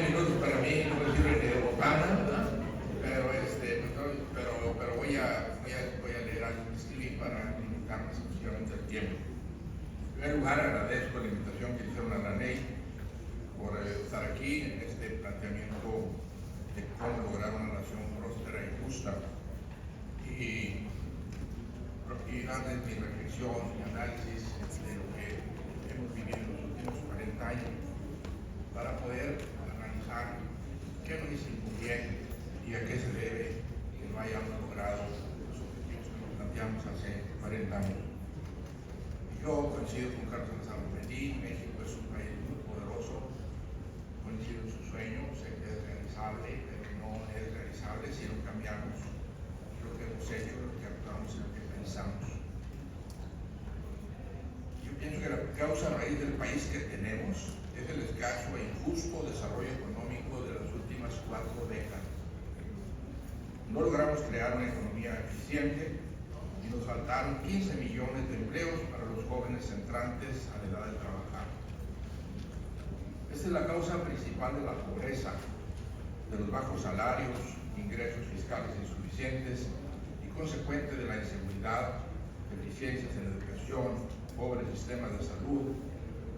minutos para mí no me sirven ni de botana, ¿verdad? Pero voy a leer algo que escribí para limitarme exclusivamente al tiempo. En primer lugar, agradezco la invitación que hicieron a la NEI por estar aquí en este planteamiento de cómo lograr una nación próspera y justa, y darles mi reflexión y análisis de lo que hemos vivido en los últimos 40 años para poder analizar qué nos hizo muy bien y a qué se debe que no hayamos logrado los objetivos que nos planteamos hace 40 años. Yo coincido con Carlos Alzado Medellín. México es un país muy poderoso, coincido en su sueño, sé que es realizable, pero no es realizable si no cambiamos lo que hemos hecho, lo que actuamos y lo que pensamos. Yo pienso que la causa raíz del país que tenemos es el escaso e injusto desarrollo económico de las últimas 4 décadas. No logramos crear una economía eficiente y nos faltaron 15 millones de empleos para los jóvenes entrantes a la edad de trabajar. Esta es la causa principal de la pobreza, de los bajos salarios, ingresos fiscales insuficientes y consecuente de la inseguridad, deficiencias en educación, pobres sistemas de salud,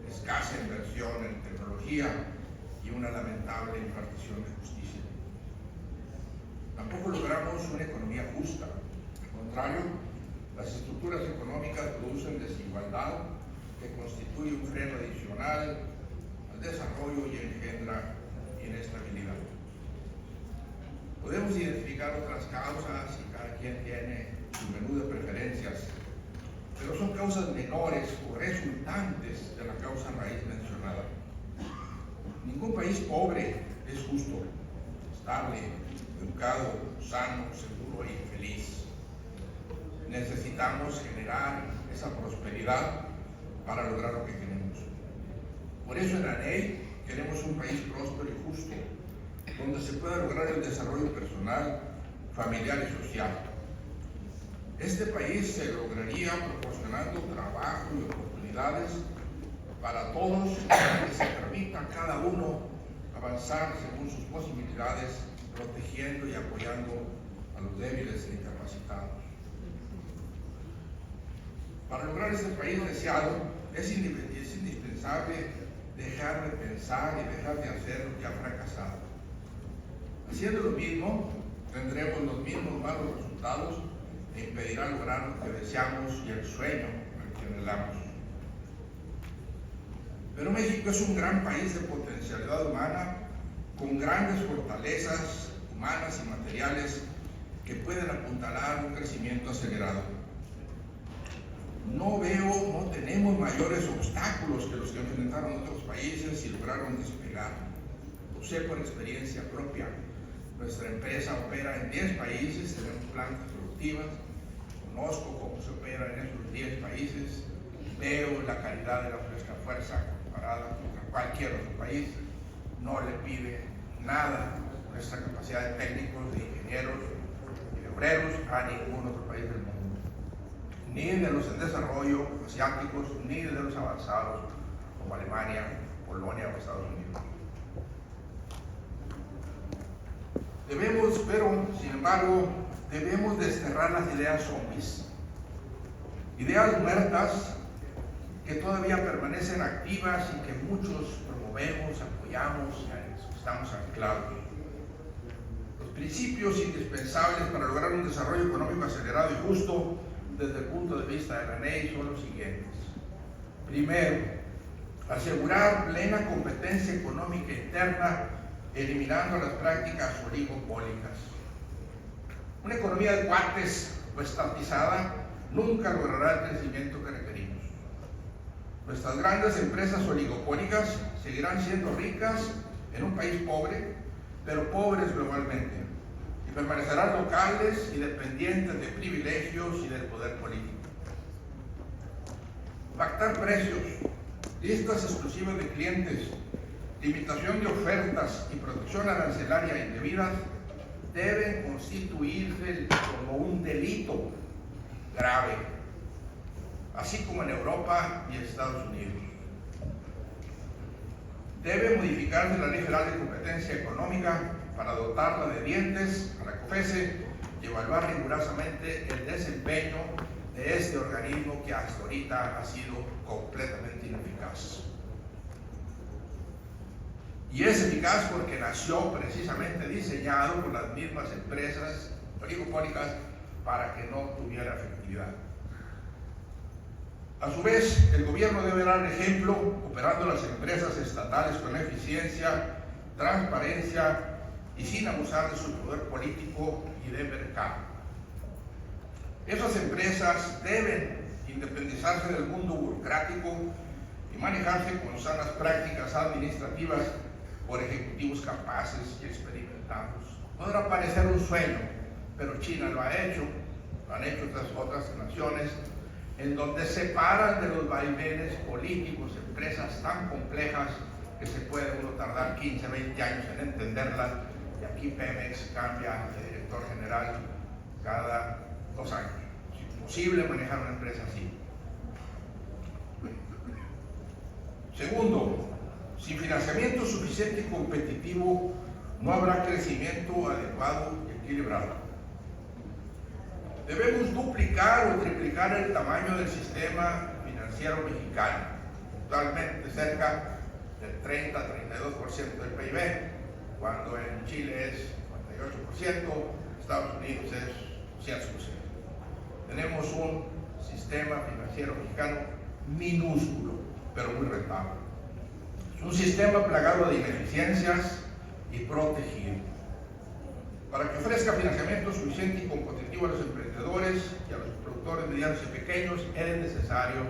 escasa inversión en tecnología y una lamentable impartición de justicia. Tampoco logramos una economía justa. Al contrario, las estructuras económicas producen desigualdad que constituye un freno adicional al desarrollo y engendra inestabilidad. Podemos identificar otras causas y cada quien tiene su menú de preferencias, pero son causas menores o resultantes de la causa raíz mencionada. Ningún país pobre es justo, estable, educado, sano, seguro y feliz. Necesitamos generar esa prosperidad para lograr lo que queremos. Por eso en la NEI queremos un país próspero y justo, donde se pueda lograr el desarrollo personal, familiar y social. Este país se lograría proporcionando trabajo y oportunidades para todos, que se permita a cada uno avanzar según sus posibilidades, protegiendo y apoyando a los débiles e incapacitados. Para lograr este país deseado, es indispensable dejar de pensar y dejar de hacer lo que ha fracasado. Haciendo lo mismo, tendremos los mismos malos resultados e impedirá lograr lo que deseamos y el sueño al que anhelamos. Pero México es un gran país de potencialidad humana, con grandes fortalezas humanas y materiales que pueden apuntalar un crecimiento acelerado. No tenemos mayores obstáculos que los que enfrentaron otros países y lograron despegar. Lo sé por experiencia propia. Nuestra empresa opera en 10 países, tenemos plantas productivas, conozco cómo se opera en esos 10 países, veo la calidad de la nuestra fuerza comparada contra cualquier otro país, no le pide nada nuestra capacidad de técnicos, de ingenieros y de obreros a ningún otro país del mundo, ni de los en desarrollo asiáticos, ni de los avanzados como Alemania, Polonia o Estados Unidos. Sin embargo, debemos desterrar las ideas zombies, ideas muertas que todavía permanecen activas y que muchos promovemos, apoyamos y estamos anclados. Los principios indispensables para lograr un desarrollo económico acelerado y justo desde el punto de vista de la NEI son los siguientes. Primero, asegurar plena competencia económica interna, eliminando las prácticas oligopólicas. Una economía de cuates o estatizada nunca logrará el crecimiento que requerimos. Nuestras grandes empresas oligopólicas seguirán siendo ricas en un país pobre, pero pobres globalmente, y permanecerán locales y dependientes de privilegios y del poder político. Pactar precios, listas exclusivas de clientes, limitación de ofertas y protección arancelaria indebidas deben constituirse como un delito grave, así como en Europa y Estados Unidos. Debe modificarse la Ley Federal de Competencia Económica para dotarla de dientes a la COFECE y evaluar rigurosamente el desempeño de este organismo que hasta ahorita ha sido completamente ineficaz. Y es eficaz porque nació precisamente diseñado por las mismas empresas oligopólicas para que no tuviera efectividad. A su vez, el gobierno debe dar ejemplo operando las empresas estatales con eficiencia, transparencia y sin abusar de su poder político y de mercado. Esas empresas deben independizarse del mundo burocrático y manejarse con sanas prácticas administrativas por ejecutivos capaces y experimentados. Podrá parecer un sueño, pero China lo ha hecho otras naciones, en donde separan de los vaivenes políticos empresas tan complejas que se puede uno tardar 15, 20 años en entenderlas, y aquí Pemex cambia de director general cada 2 años. Es imposible manejar una empresa así. Segundo, sin financiamiento suficiente y competitivo no habrá crecimiento adecuado y equilibrado. Debemos duplicar o triplicar el tamaño del sistema financiero mexicano, actualmente cerca del 30-32% del PIB, cuando en Chile es 58%, Estados Unidos es 100%. Tenemos un sistema financiero mexicano minúsculo, pero muy rentable. Es un sistema plagado de ineficiencias y protegido. Para que ofrezca financiamiento suficiente y competitivo a los emprendedores y a los productores medianos y pequeños, es necesario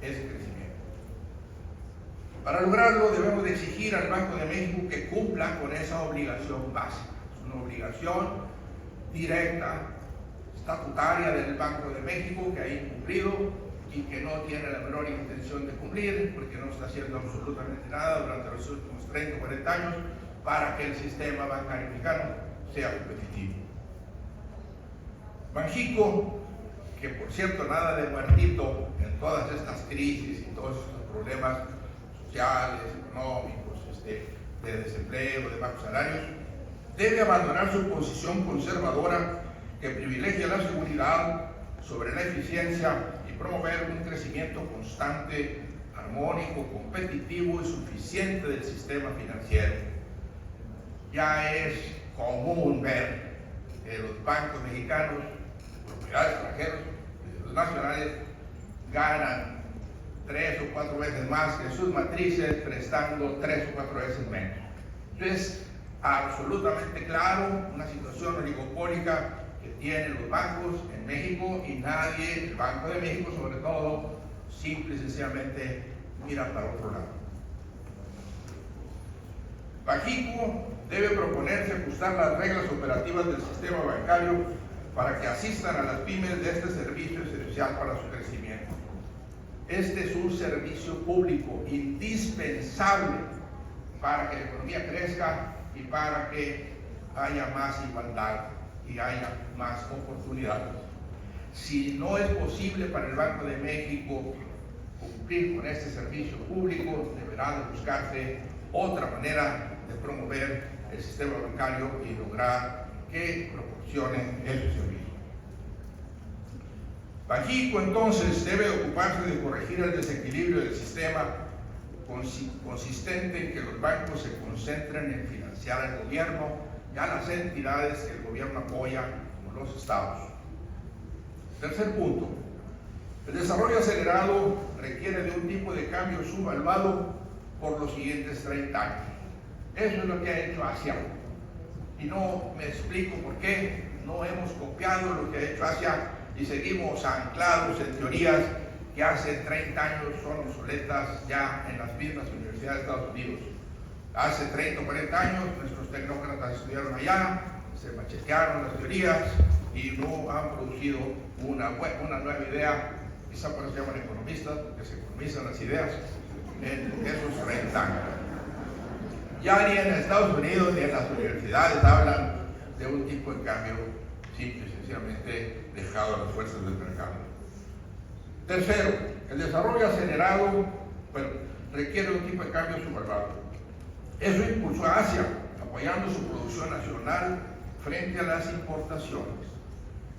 ese crecimiento. Para lograrlo, debemos de exigir al Banco de México que cumpla con esa obligación básica. Es una obligación directa, estatutaria del Banco de México que ha incumplido y que no tiene la menor intención de cumplir, porque no está haciendo absolutamente nada durante los últimos 30 o 40 años para que el sistema bancario mexicano sea competitivo. Banxico, que por cierto nada de muertito en todas estas crisis y todos estos problemas sociales, económicos, de desempleo, de bajos salarios, debe abandonar su posición conservadora que privilegia la seguridad sobre la eficiencia y promover un crecimiento constante, armónico, competitivo y suficiente del sistema financiero. Ya es común ver que los bancos mexicanos, propiedades extranjeros, los nacionales, ganan 3 o 4 veces más que sus matrices, prestando 3 o 4 veces menos. Entonces, absolutamente claro, una situación oligopólica que tienen los bancos en México, y nadie, el Banco de México sobre todo, simple y sencillamente mira para otro lado. Banxico debe proponerse ajustar las reglas operativas del sistema bancario para que asistan a las pymes de este servicio esencial para su crecimiento. Este es un servicio público indispensable para que la economía crezca y para que haya más igualdad y haya más oportunidades. Si no es posible para el Banco de México cumplir con este servicio público, deberá de buscarse otra manera de promover el sistema bancario y lograr que proporcione ese servicio. Banxico entonces debe ocuparse de corregir el desequilibrio del sistema consistente en que los bancos se concentren en financiar al gobierno y a las entidades que el gobierno apoya, como los estados. Tercer punto, el desarrollo acelerado requiere de un tipo de cambio subvaluado por los siguientes 30 años. Eso es lo que ha hecho Asia. Y no me explico por qué no hemos copiado lo que ha hecho Asia y seguimos anclados en teorías que hace 30 años son obsoletas ya en las mismas universidades de Estados Unidos. Hace 30 o 40 años nuestros tecnócratas estudiaron allá, se machetearon las teorías y no han producido una nueva idea. Quizá por eso se llaman economistas, porque se economizan las ideas en esos 30 años. Ya ni en Estados Unidos ni en las universidades hablan de un tipo de cambio simple y sencillamente dejado a las fuerzas del mercado. Tercero, el desarrollo acelerado requiere un tipo de cambio subvaluado. Eso impulsó a Asia, apoyando su producción nacional frente a las importaciones.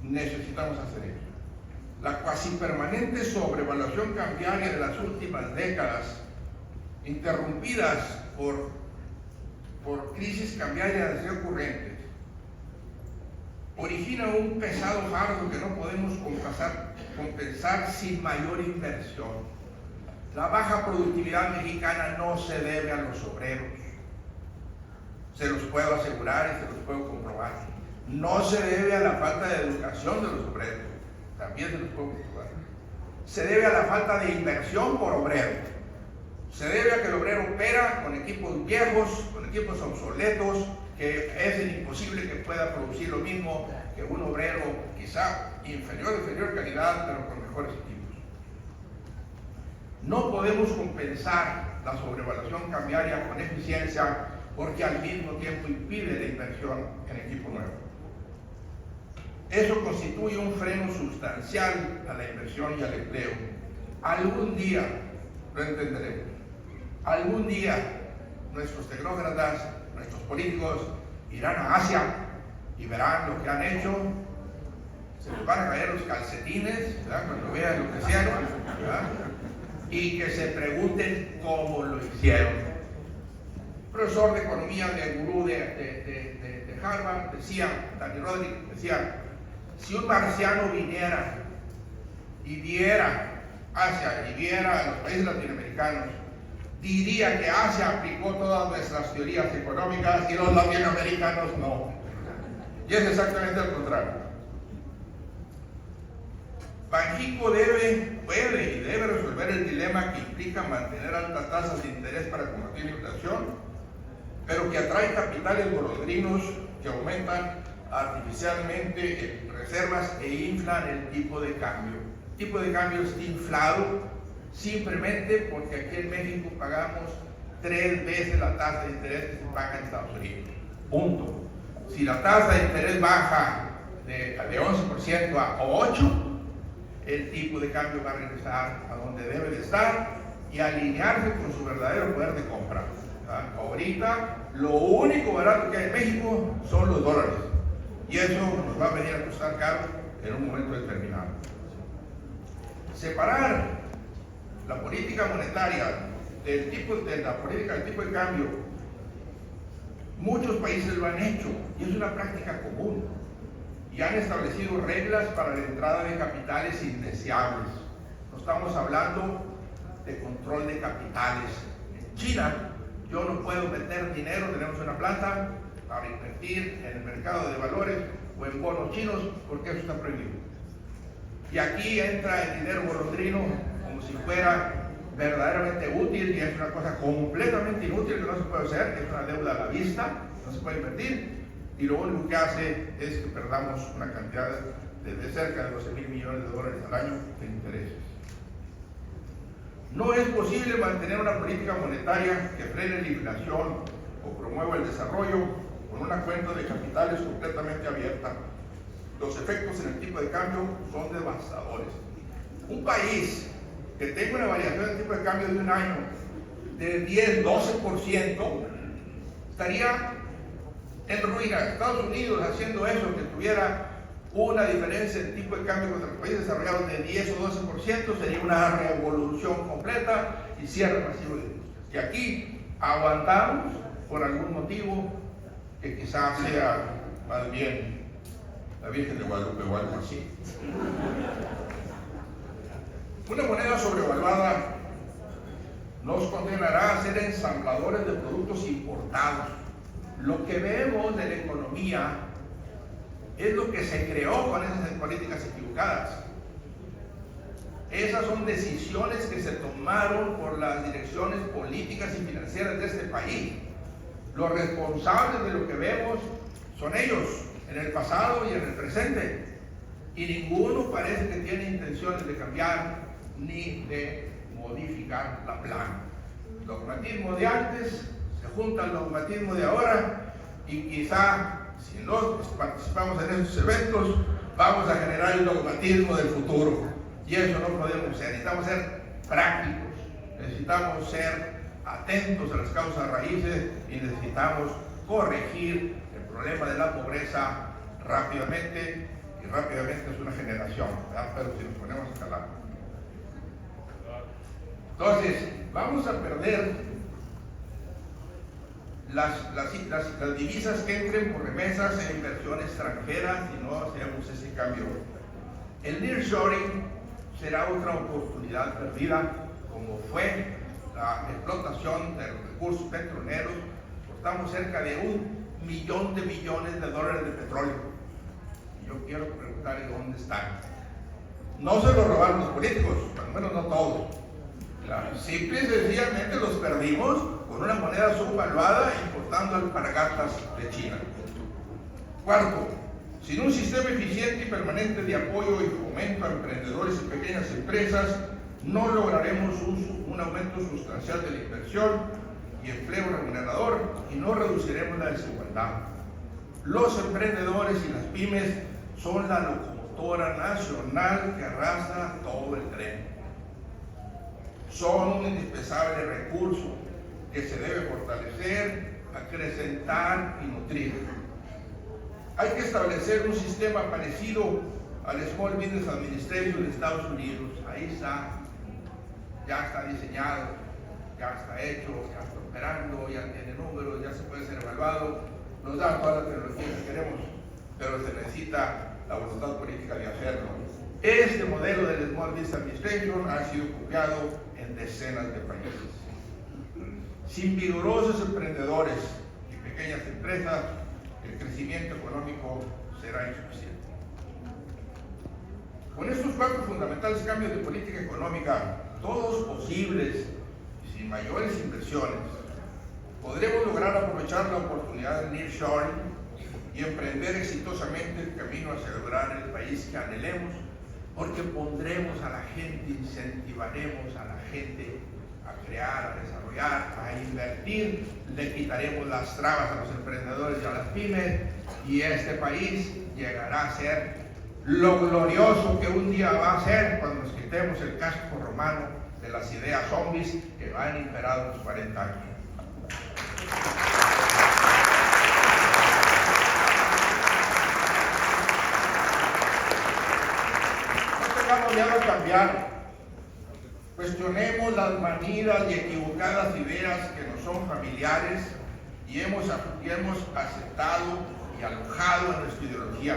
Necesitamos hacer ello. La cuasi permanente sobrevaluación cambiaria de las últimas décadas, interrumpidas por crisis cambiarias recurrentes, origina un pesado fardo que no podemos compensar sin mayor inversión. La baja productividad mexicana no se debe a los obreros. Se los puedo asegurar y se los puedo comprobar. No se debe a la falta de educación de los obreros. También se los puedo comprobar. Se debe a la falta de inversión por obrero. Se debe a que el obrero opera con equipos viejos, con equipos obsoletos, que es imposible que pueda producir lo mismo que un obrero quizá inferior calidad, pero con mejores equipos. No podemos compensar la sobrevaluación cambiaria con eficiencia porque al mismo tiempo impide la inversión en equipo nuevo. Eso constituye un freno sustancial a la inversión y al empleo. Algún día lo entenderemos. Algún día nuestros tecnócratas, nuestros políticos irán a Asia y verán lo que han hecho. Se les van a caer los calcetines, ¿verdad?, cuando vean lo que hicieron, ¿verdad?, y que se pregunten cómo lo hicieron. Profesor de economía de gurú de Harvard decía, Danny Rodrik decía, si un marciano viniera y viera Asia y viera a los países latinoamericanos, diría que Asia aplicó todas nuestras teorías económicas y los latinoamericanos no. Y es exactamente al contrario. Banxico puede y debe resolver el dilema que implica mantener altas tasas de interés para combatir la inflación, pero que atrae capitales golondrinos que aumentan artificialmente reservas e inflan el tipo de cambio. El tipo de cambio está inflado simplemente porque aquí en México pagamos 3 veces la tasa de interés que se paga en Estados Unidos. Punto. Si la tasa de interés baja de 11% a 8%, el tipo de cambio va a regresar a donde debe de estar y alinearse con su verdadero poder de compra. Ahorita lo único barato que hay en México son los dólares y eso nos va a venir a costar caro en un momento determinado. Separar la política monetaria de la política del tipo de cambio, muchos países lo han hecho y es una práctica común y han establecido reglas para la entrada de capitales indeseables. No estamos hablando de control de capitales. En China yo no puedo meter dinero, tenemos una planta para invertir en el mercado de valores o en bonos chinos porque eso está prohibido. Y aquí entra el dinero golondrino como si fuera verdaderamente útil y es una cosa completamente inútil que no se puede hacer, es una deuda a la vista, no se puede invertir y lo único que hace es que perdamos una cantidad de cerca de 12,000 millones de dólares al año en intereses. No es posible mantener una política monetaria que frene la inflación o promueva el desarrollo con una cuenta de capitales completamente abierta. Los efectos en el tipo de cambio son devastadores. Un país que tenga una variación del tipo de cambio de un año de 10-12% estaría en ruina. Estados Unidos haciendo eso, que tuviera una diferencia de tipo de cambio contra los países desarrollados de 10 o 12%, sería una revolución completa y cierre masivo de industrias. Y aquí aguantamos por algún motivo que quizás sea más bien la Virgen de Guadalupe o algo así. Una moneda sobrevaluada nos condenará a ser ensambladores de productos importados. Lo que vemos de la economía es lo que se creó con esas políticas equivocadas. Esas son decisiones que se tomaron por las direcciones políticas y financieras de este país. Los responsables de lo que vemos son ellos, en el pasado y en el presente. Y ninguno parece que tiene intenciones de cambiar ni de modificar la plana. El dogmatismo de antes se junta al dogmatismo de ahora y quizá si no participamos en esos eventos vamos a generar el dogmatismo del futuro y eso no podemos ser. Necesitamos ser prácticos, necesitamos ser atentos a las causas raíces y necesitamos corregir el problema de la pobreza rápidamente, y rápidamente es una generación, ¿verdad? Pero si nos ponemos a calar. Entonces, vamos a perder las divisas que entren por remesas e inversión extranjera si no hacemos ese cambio. El nearshoring será otra oportunidad perdida, como fue la explotación de los recursos petroleros. Exportamos cerca de 1 millón de millones de dólares de petróleo. Y yo quiero preguntarle dónde están. No se los robaron los políticos, al menos no todos. Simple y sencillamente los perdimos con una moneda subvaluada importando alpargatas de China. Cuarto, sin un sistema eficiente y permanente de apoyo y fomento a emprendedores y pequeñas empresas, no lograremos un aumento sustancial de la inversión y empleo remunerador y no reduciremos la desigualdad. Los emprendedores y las pymes son la locomotora nacional que arrastra todo el tren. Son un indispensable recurso que se debe fortalecer, acrecentar y nutrir. Hay que establecer un sistema parecido al Small Business Administration de Estados Unidos. Ahí está, ya está diseñado, ya está hecho, ya está operando, ya tiene números, ya se puede ser evaluado, nos da toda la tecnología que queremos, pero se necesita la voluntad política de hacerlo. Este modelo del Small Business Administration ha sido copiado en decenas de países. Sin vigorosos emprendedores y pequeñas empresas, el crecimiento económico será insuficiente. Con estos 4 fundamentales cambios de política económica, todos posibles y sin mayores inversiones, podremos lograr aprovechar la oportunidad del nearshoring y emprender exitosamente el camino hacia lograr el país que anhelemos, porque pondremos a la gente, incentivaremos a la gente a crear, a desarrollar, a invertir, le quitaremos las trabas a los emprendedores y a las pymes, y este país llegará a ser lo glorioso que un día va a ser cuando nos quitemos el casco romano de las ideas zombies que han imperado los 40 años. No tengamos miedo a cambiar. Cuestionemos las manidas y equivocadas ideas que nos son familiares y hemos aceptado y alojado en nuestra ideología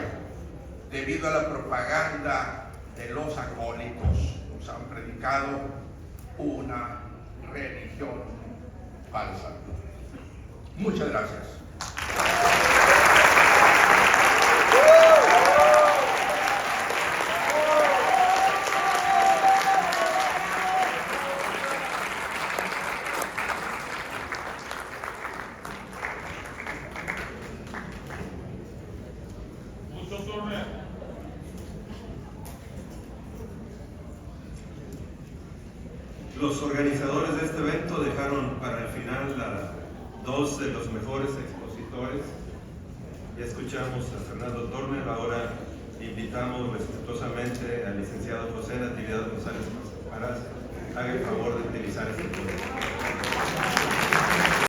debido a la propaganda de los acólitos. Nos han predicado una religión falsa. Muchas gracias. Los organizadores de este evento dejaron para el final a 2 de los mejores expositores. Ya escuchamos a Fernando Turner, ahora invitamos respetuosamente al licenciado José Natividad González para que haga el favor de utilizar este poder.